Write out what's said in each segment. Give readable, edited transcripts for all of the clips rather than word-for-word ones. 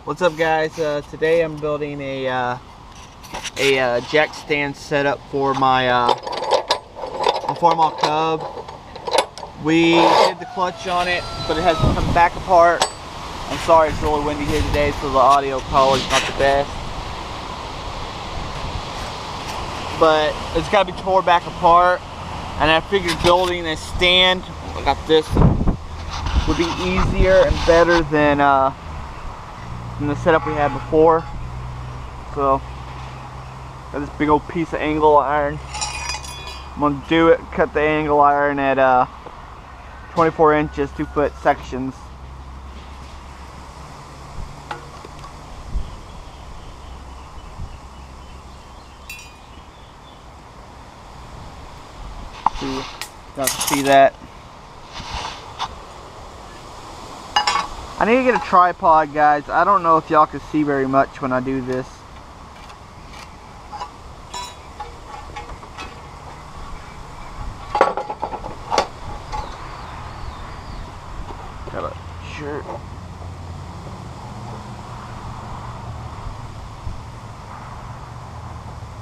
What's up, guys? Today I'm building a jack stand setup for my Farmall Cub. We did the clutch on it, but it has to come back apart. I'm sorry, it's really windy here today, so the audio probably is not the best. But it's got to be torn back apart, and I figured building a stand like this would be easier and better than the setup we had before. So got this big old piece of angle iron. I'm gonna cut the angle iron at 24 inches, 2-foot sections. Got to see that. I need to get a tripod, guys. I don't know if y'all can see very much when I do this. Got a shirt.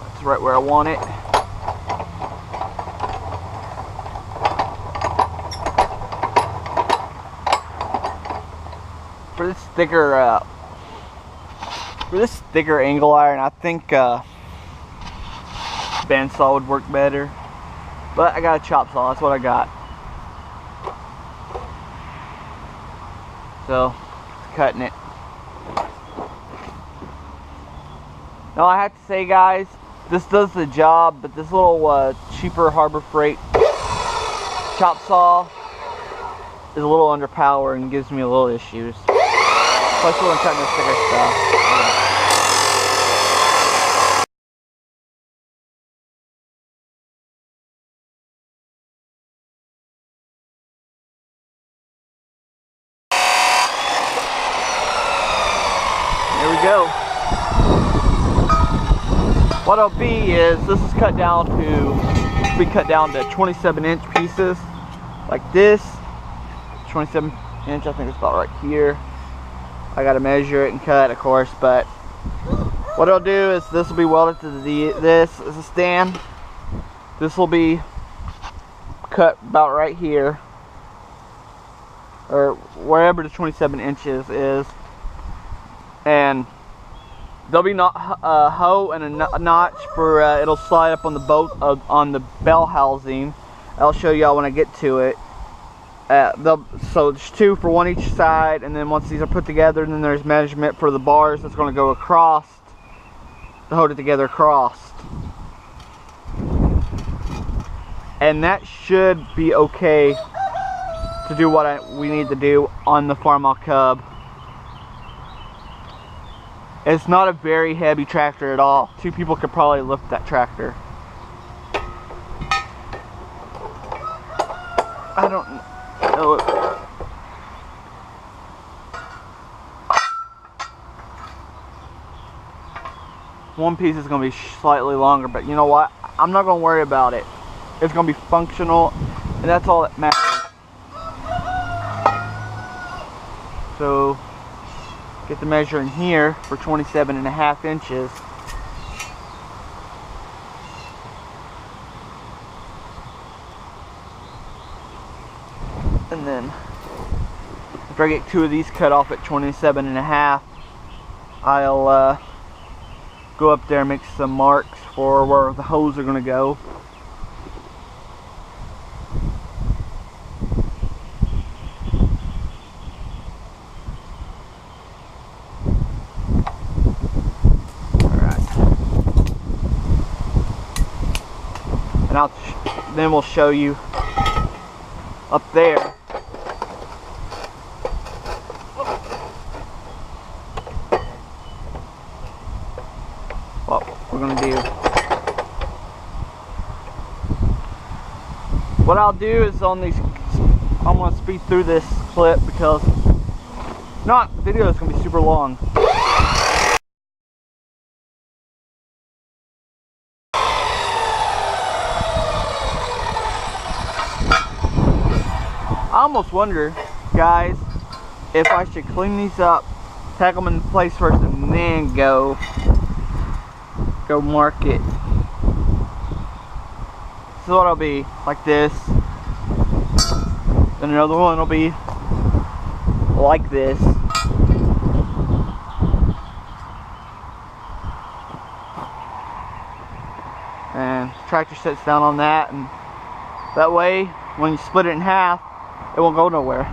That's right where I want it. For this thicker angle iron, I think bandsaw would work better, but I got a chop saw. That's what I got. So cutting it. Now I have to say, guys, this does the job, but this little cheaper Harbor Freight chop saw is a little underpowered and gives me a little issues. Especially when cutting this thicker stuff. There we go. What it'll be is this is cut down to 27-inch pieces, like this. 27-inch, I think it's about right here. I gotta measure it and cut, of course, but what I'll do is this will be welded to this as a stand. This will be cut about right here, or wherever the 27 inches is, and there'll be a hoe and a notch for it'll slide up on the boat on the bell housing. I'll show y'all when I get to it. So there's two for one each side, and then once these are put together, then there's measurement for the bars that's going to go across to hold it together across. And that should be okay to do what we need to do on the Farmall Cub. It's not a very heavy tractor at all. 2 people could probably lift that tractor. I don't know. One piece is going to be slightly longer, but you know what? I'm not going to worry about it. It's going to be functional, and that's all that matters. So, get the measure in here for 27.5 inches. And then after I get 2 of these cut off at 27.5, I'll go up there and make some marks for where the hoes are going to go. Alright. And then we'll show you up there. What we're gonna do. What I'll do is on these, I'm gonna speed through this clip because the video is gonna be super long. I almost wonder, guys, if I should clean these up tack them in place first and then go mark it. This is what it'll be, like this. Then another one will be like this. And the tractor sits down on that, and that way when you split it in half, it won't go nowhere.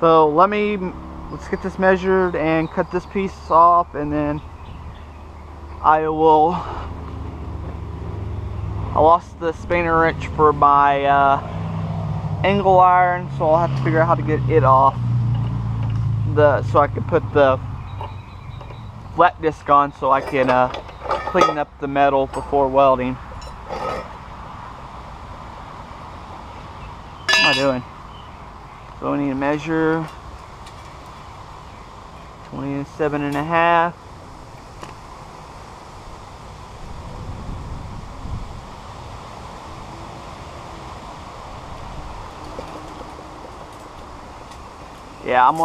So let's get this measured and cut this piece off, and then I lost the spanner wrench for my angle iron, so I'll have to figure out how to get it off so I can put the flat disc on, so I can clean up the metal before welding. What am I doing? So I need to measure 27.5. Yeah, I'm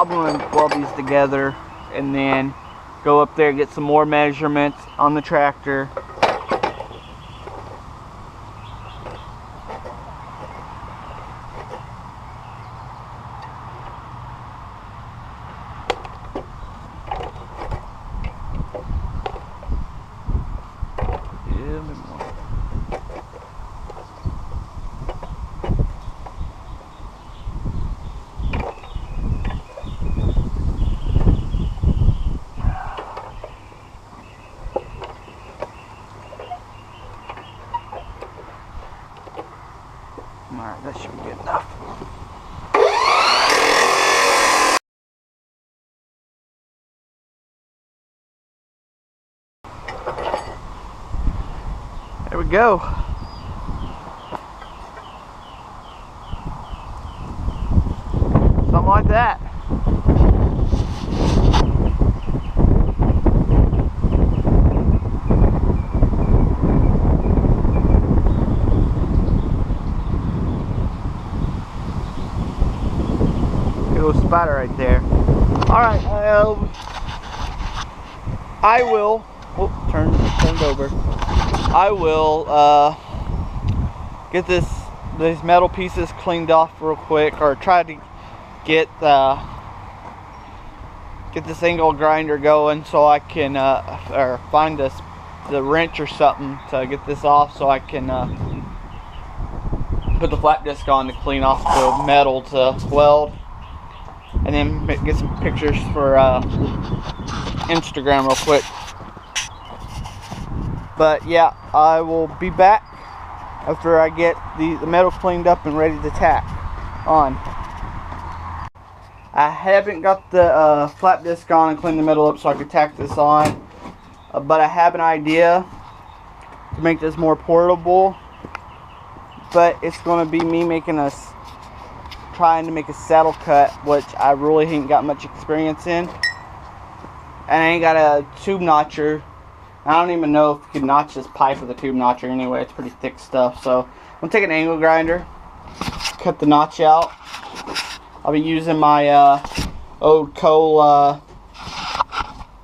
gonna weld these together and then go up there and get some more measurements on the tractor. Alright, that should be good enough. There we go. Something like that. Little spider right there. Alright, I will turned over. I will get these metal pieces cleaned off real quick, or try to get this angle grinder going so I can or find the wrench or something to get this off, so I can put the flat disc on to clean off the metal to weld, and then get some pictures for Instagram real quick. But yeah, I will be back after I get the metal cleaned up and ready to tack on. I haven't got the flat disc on and cleaned the metal up so I could tack this on, but I have an idea to make this more portable. But it's going to be me trying to make a saddle cut, which I really ain't got much experience in, and I ain't got a tube notcher. I don't even know if you can notch this pipe with a tube notcher anyway. It's pretty thick stuff. So I'm going to take an angle grinder, cut the notch out. I'll be using my old Cole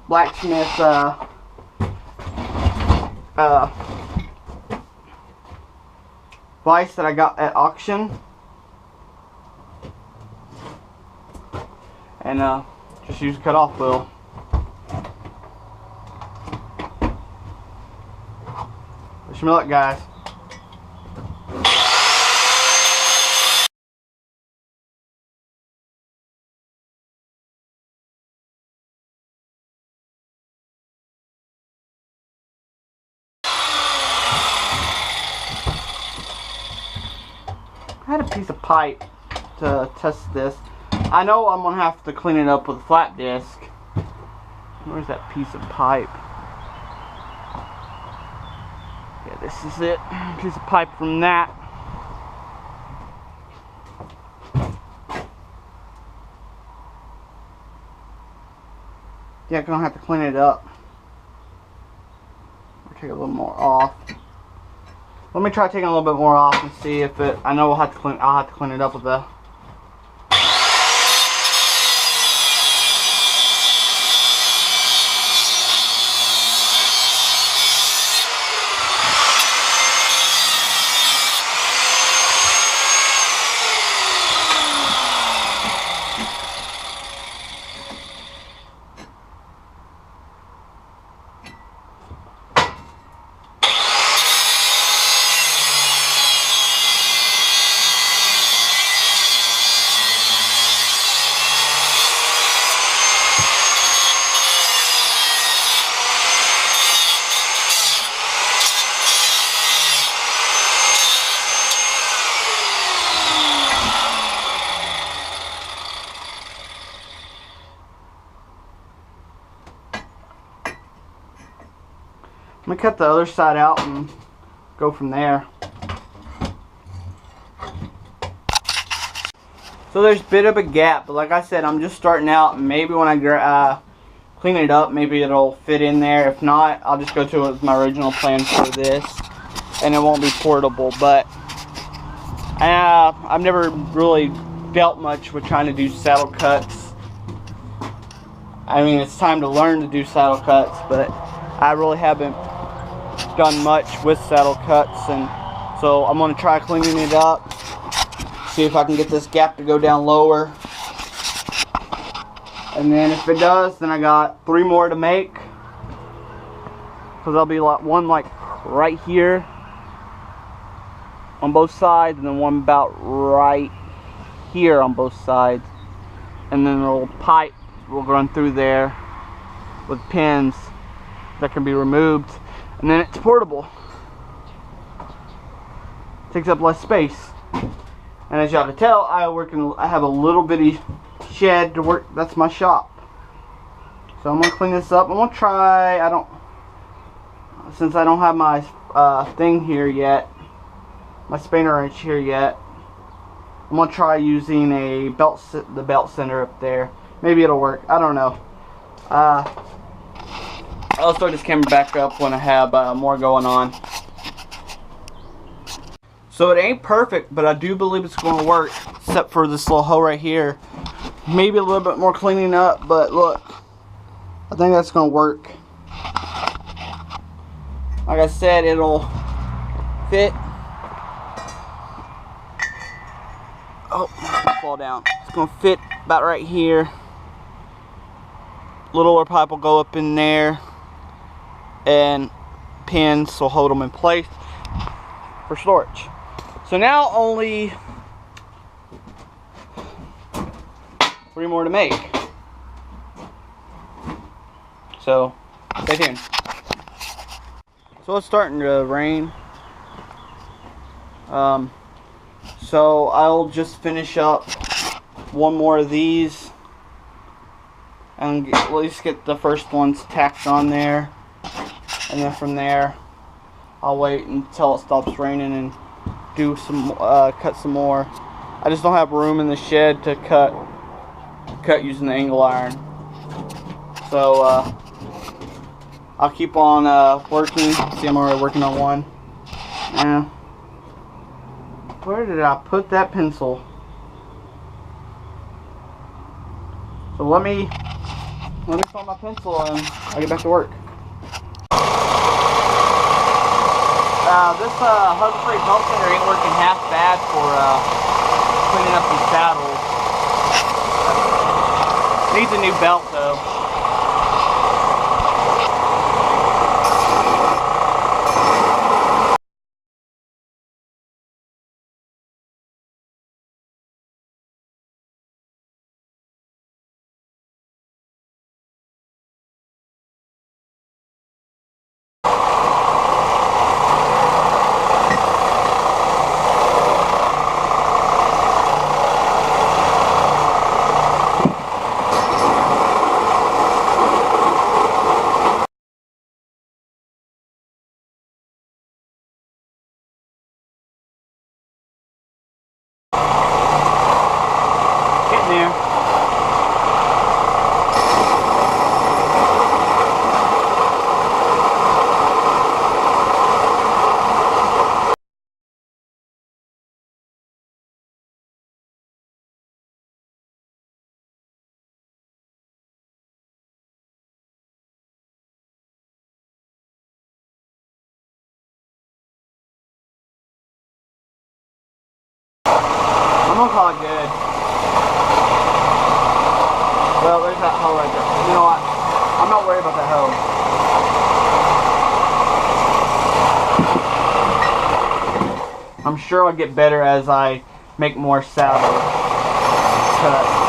blacksmith vise that I got at auction. And just use a cut-off wheel. Wish me luck, guys. I had a piece of pipe to test this. I know I'm gonna have to clean it up with a flat disc. Where's that piece of pipe? Yeah, this is it. Piece of pipe from that. Yeah, I'm gonna have to clean it up. I'll take a little more off. Let me try taking a little bit more off and see if it. I know I'll have to clean it up with the. I'm gonna cut the other side out and go from there. So there's a bit of a gap, but like I said, I'm just starting out. Maybe when I clean it up, maybe it'll fit in there. If not, I'll just go to it with my original plan for this, and it won't be portable. But I've never really dealt much with trying to do saddle cuts. I mean, it's time to learn to do saddle cuts, but I really haven't done much with saddle cuts, and so I'm going to try cleaning it up, see if I can get this gap to go down lower, and then if it does, then I got 3 more to make, because there'll be one like right here on both sides, and then one about right here on both sides, and then a little pipe will run through there with pins that can be removed. And then it's portable. Takes up less space. And as y'all can tell, I have a little bitty shed to work. That's my shop. So I'm gonna clean this up. I'm gonna try. Since I don't have my thing here yet, my spanner wrench here yet, I'm gonna try using the belt center up there. Maybe it'll work. I don't know. I'll start this camera back up when I have more going on. So it ain't perfect, but I do believe it's going to work, except for this little hole right here. Maybe a little bit more cleaning up, but look, I think that's going to work. Like I said, it'll fit. Oh, it's going to fall down. It's going to fit about right here. Little pipe will go up in there, and pins will hold them in place for storage. So now only 3 more to make. So stay tuned. So it's starting to rain. So I'll just finish up one more of these and at least get the first ones tacked on there. And then from there, I'll wait until it stops raining and do some cut some more. I just don't have room in the shed to cut using the angle iron. So I'll keep on working. See, I'm already working on one. Now, where did I put that pencil? So let me find my pencil and I'll get back to work. This hug-free belt center ain't working half bad for cleaning up these saddles. Needs a new belt though. I'm sure I'll get better as I make more saddle cuts.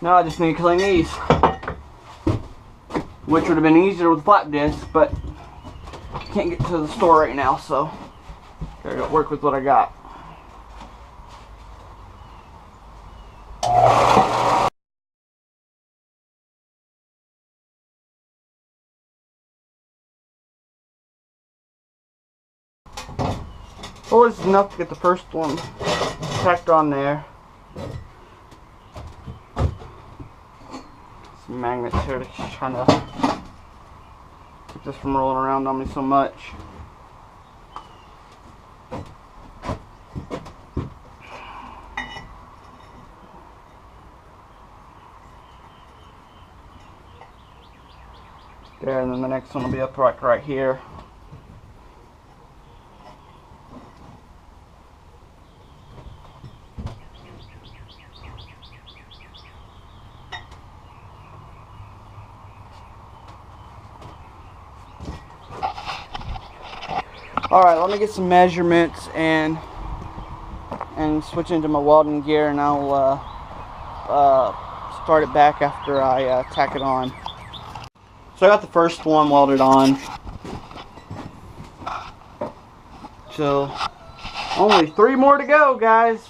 Now I just need to clean these, which would have been easier with flat disc, but I can't get to the store right now, so gotta work with what I got. Well, this is enough to get the first one tacked on there. Some magnets here to try to keep this from rolling around on me so much. There, and then the next one will be up right here. Alright, let me get some measurements and switch into my welding gear, and I'll start it back after I tack it on. So I got the first one welded on. So only 3 more to go, guys.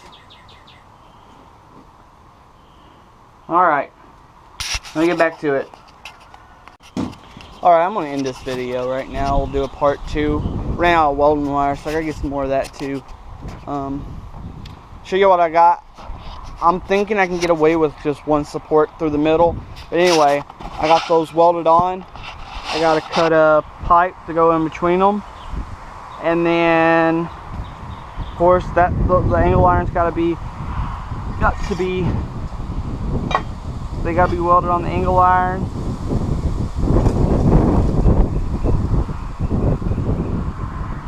Alright, let me get back to it. Alright, I'm going to end this video right now. We'll do a part 2. Ran out of welding wire, so I gotta get some more of that too. Show you what I got. I'm thinking I can get away with just one support through the middle. But anyway, I got those welded on. I gotta cut a pipe to go in between them. And then, of course, the angle iron's they gotta be welded on the angle iron.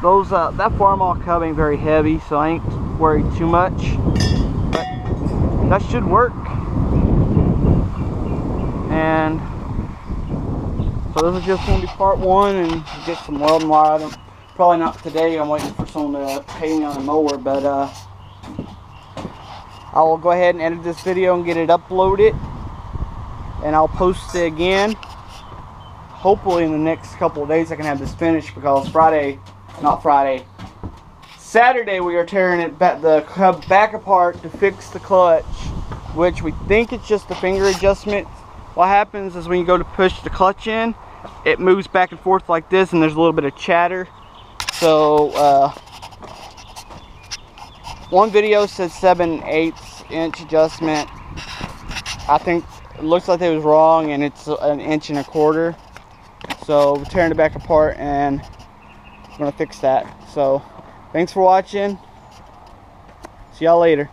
Those that Farmall Cub ain't very heavy, so I ain't worried too much. But that should work. And so this is just going to be part 1, and get some welding wire. Probably not today. I'm waiting for someone to pay me on a mower, but I will go ahead and edit this video and get it uploaded, and I'll post it again. Hopefully in the next couple of days I can have this finished, because Saturday we are tearing the Cub back apart to fix the clutch, which we think it's just the finger adjustment. What happens is when you go to push the clutch in, it moves back and forth like this, and there's a little bit of chatter. So one video said 7/8 inch adjustment. I think it looks like it was wrong, and it's 1 1/4 inch. So we're tearing it back apart, and I'm gonna fix that. So thanks for watching. See y'all later.